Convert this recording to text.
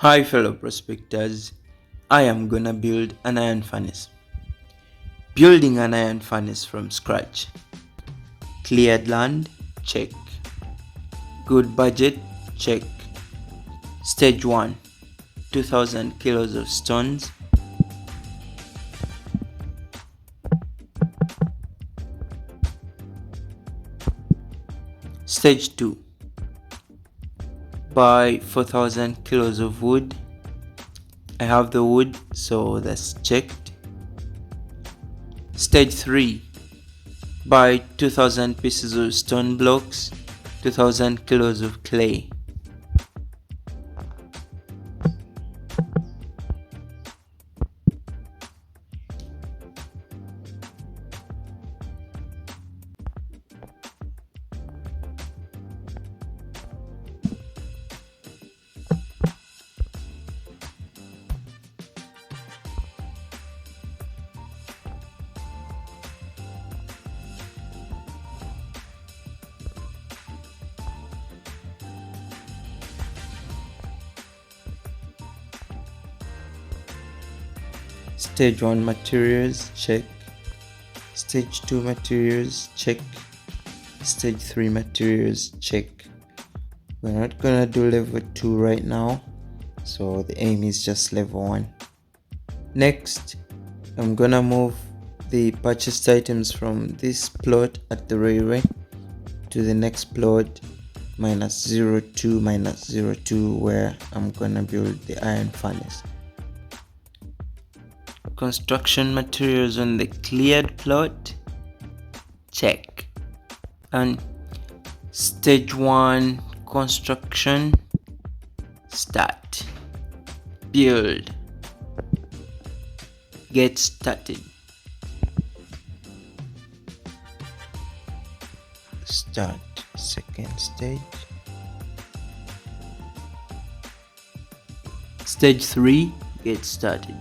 Hi fellow prospectors, I am gonna build an iron furnace. Building an iron furnace from scratch. Cleared land? Check. Good budget? Check. Stage 1, 2000 kilos of stones. Stage 2, buy 4000 kilos of wood. I have the wood, so that's checked. Stage 3, buy 2000 pieces of stone blocks, 2000 kilos of clay. Stage 1 materials, check. Stage 2 materials, check. Stage 3 materials, check. We're not gonna do level 2 right now, so the aim is just level 1. Next, I'm gonna move the purchased items from this plot at the railway to the next plot -02 -02, where I'm gonna build the iron furnace. Construction materials on the cleared plot, check. And stage 1 construction, start. Build. Get started. Start second stage. Stage 3, get started.